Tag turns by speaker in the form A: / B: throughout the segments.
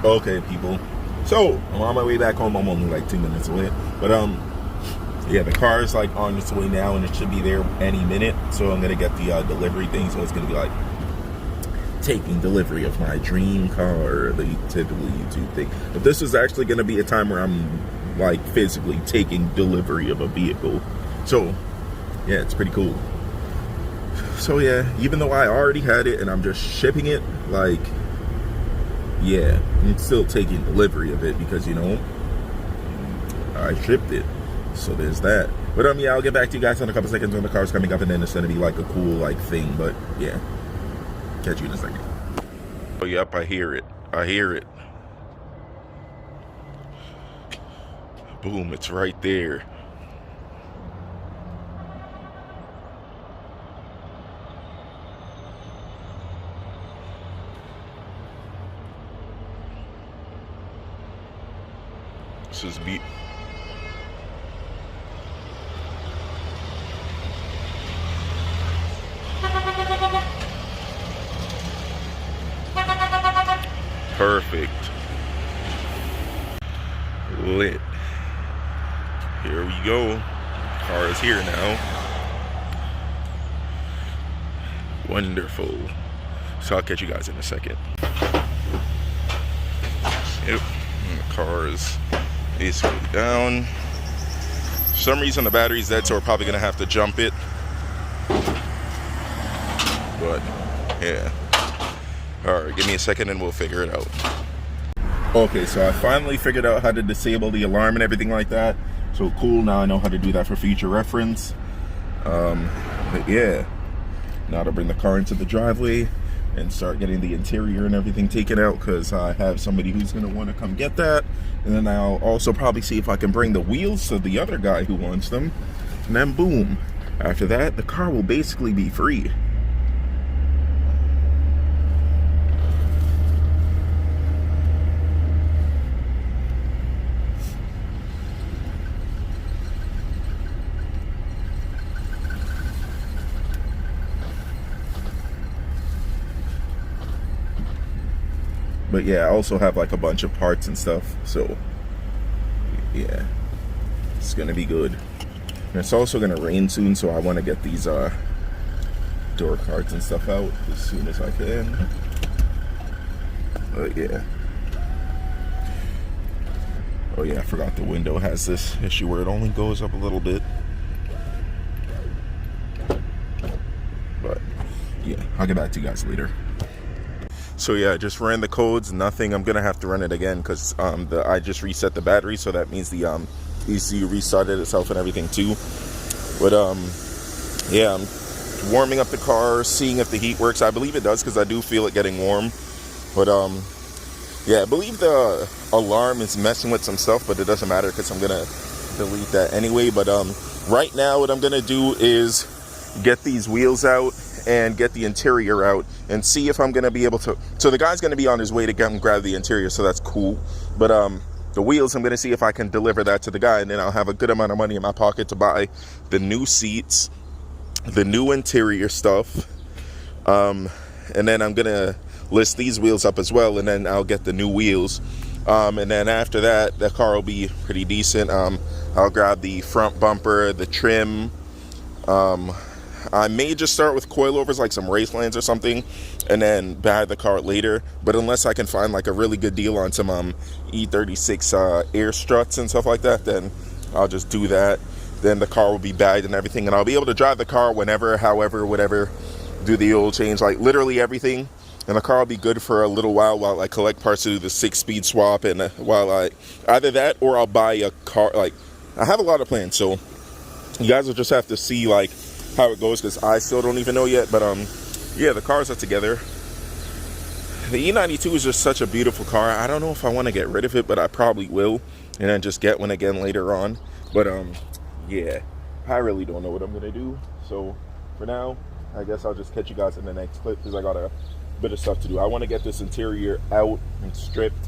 A: Okay, people. So I'm on my way back home. I'm only like 2 minutes away, but yeah, the car is like on its way now, and it should be there any minute. So I'm gonna get the delivery thing. So it's gonna be like taking delivery of my dream car, the typical YouTube thing. But this is actually gonna be a time where I'm like physically taking delivery of a vehicle. So yeah, it's pretty cool. So yeah, even though I already had it and I'm just shipping it, like, yeah, I'm still taking delivery of it because, you know, I shipped it. So there's that. But yeah, I'll get back to you guys in a couple seconds when the car's coming up, and then it's gonna be like a cool like thing. But yeah, catch you in a second. Oh yep, I hear it. I hear it. Boom, it's right there. This is beat. Perfect. Lit. Here we go. Car is here now. Wonderful. So I'll catch you guys in a second. Yep. And the car is basically down. For some reason the battery's dead, so we're probably gonna have to jump it. But yeah. Alright, give me a second and we'll figure it out. Okay, so I finally figured out how to disable the alarm and everything like that. So cool, now I know how to do that for future reference. But yeah, now to bring the car into the driveway and start getting the interior and everything taken out, because I have somebody who's going to want to come get that. And then I'll also probably see if I can bring the wheels to the other guy who wants them. And then boom, after that, the car will basically be free. But yeah, I also have like a bunch of parts and stuff, so yeah, it's gonna be good. And it's also gonna rain soon, so I want to get these door cards and stuff out as soon as I can. But yeah. Oh yeah, I forgot the window has this issue where it only goes up a little bit. But yeah, I'll get back to you guys later. So yeah, I just ran the codes, nothing. I'm gonna have to run it again because I just reset the battery, so that means the ECU restarted itself and everything too. But yeah, I'm warming up the car, seeing if the heat works. I believe it does because I do feel it getting warm. But yeah, I believe the alarm is messing with some stuff, but it doesn't matter because I'm gonna delete that anyway. But right now what I'm gonna do is get these wheels out and get the interior out and see if I'm gonna be able to. So the guy's gonna be on his way to come and grab the interior, so that's cool. But the wheels, I'm gonna see if I can deliver that to the guy, and then I'll have a good amount of money in my pocket to buy the new seats, the new interior stuff, and then I'm gonna list these wheels up as well, and then I'll get the new wheels, and then after that the car will be pretty decent. I'll grab the front bumper, the trim. I may just start with coilovers, like some race lines or something, and then buy the car later. But unless I can find like a really good deal on some e36 air struts and stuff like that, then I'll just do that. Then the car will be bagged and everything, and I'll be able to drive the car whenever, however, whatever, do the oil change, like literally everything. And the car will be good for a little while I collect parts to do the 6-speed swap, and while I either that or I'll buy a car. Like, I have a lot of plans, so you guys will just have to see like how it goes, because I still don't even know yet. But yeah, the cars are together. The E92 is just such a beautiful car. I don't know if I want to get rid of it, but I probably will, and then just get one again later on. But yeah, I really don't know what I'm gonna do. So for now, I guess I'll just catch you guys in the next clip, because I got a bit of stuff to do. I want to get this interior out and stripped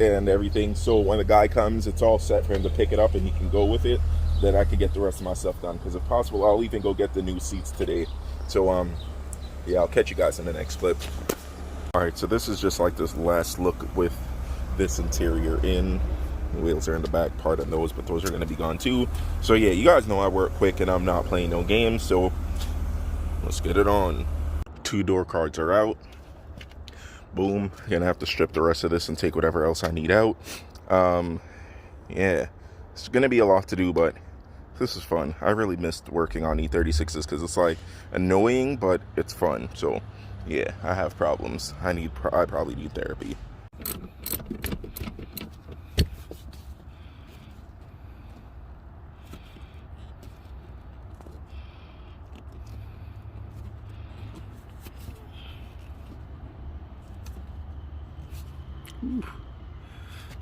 A: and everything, so when the guy comes, it's all set for him to pick it up and he can go with it. Then I can get the rest of my stuff done, because if possible, I'll even go get the new seats today. So yeah, I'll catch you guys in the next clip. Alright, so this is just like this last look with this interior in. The wheels are in the back part of those, but those are going to be gone too. So yeah, you guys know I work quick and I'm not playing no games, so let's get it on. 2 door cards are out. Boom. Gonna have to strip the rest of this and take whatever else I need out. Yeah, it's gonna be a lot to do, but this is fun. I really missed working on E36s because it's like annoying, but it's fun. So yeah, I have problems. I probably need therapy.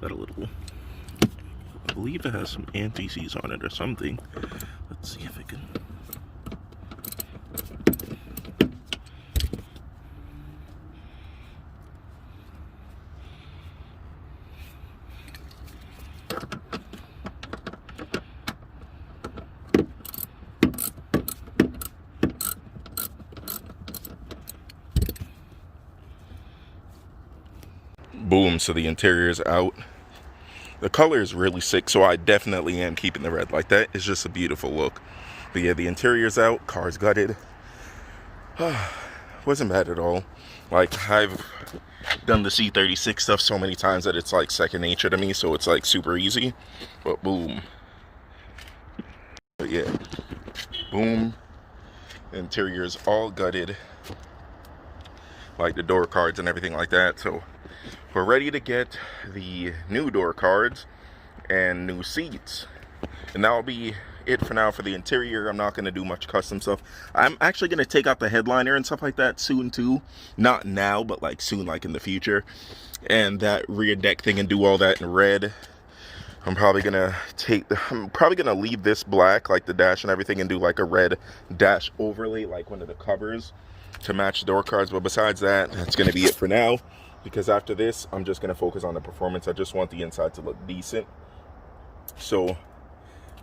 A: Got a little, I believe it has some anti-seize on it or something. Let's see if it can. Boom, so the interior is out. The color is really sick, so I definitely am keeping the red. Like, that is just a beautiful look. But yeah, the interior's out, car's gutted. Wasn't bad at all. Like, I've done the e36 stuff so many times that it's like second nature to me, so it's like super easy. But boom. But yeah, boom. The interior is all gutted, like the door cards and everything like that. So we're ready to get the new door cards and new seats, and that'll be it for now for the interior. I'm not going to do much custom stuff. I'm actually going to take out the headliner and stuff like that soon too. Not now, but like soon, like in the future. And that rear deck thing and do all that in red. I'm probably going to leave this black, like the dash and everything, and do like a red dash overlay, like one of the covers to match the door cards. But besides that, that's going to be it for now. Because after this, I'm just going to focus on the performance. I just want the inside to look decent. So,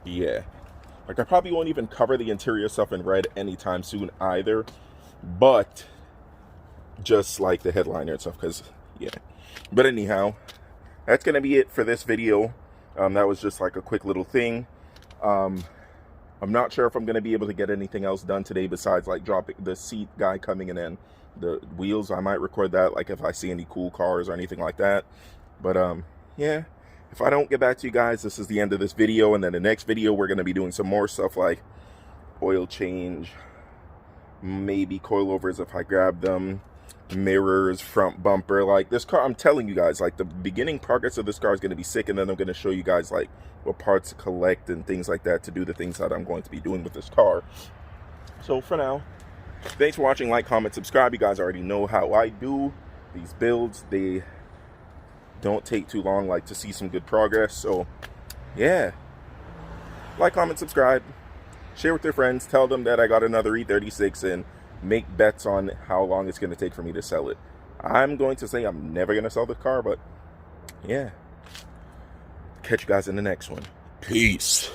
A: yeah. Like, I probably won't even cover the interior stuff in red anytime soon either. But, just like the headliner and stuff, because, yeah. But anyhow, that's going to be it for this video. That was just like a quick little thing. I'm not sure if I'm going to be able to get anything else done today besides, like, dropping the seat guy coming in and the wheels. I might record that, like if I see any cool cars or anything like that. But yeah, if I don't get back to you guys, this is the end of this video. And then the next video, we're going to be doing some more stuff like oil change, maybe coilovers if I grab them, mirrors, front bumper. Like, this car, I'm telling you guys, like, the beginning progress of this car is going to be sick. And then I'm going to show you guys like what parts to collect and things like that to do the things that I'm going to be doing with this car. So for now, thanks for watching. Like, comment, subscribe. You guys already know how I do these builds. They don't take too long, like, to see some good progress. So yeah, like, comment, subscribe, share with your friends, tell them that I got another E36, and make bets on how long it's going to take for me to sell it. I'm going to say I'm never going to sell the car, but yeah. Catch you guys in the next one. Peace.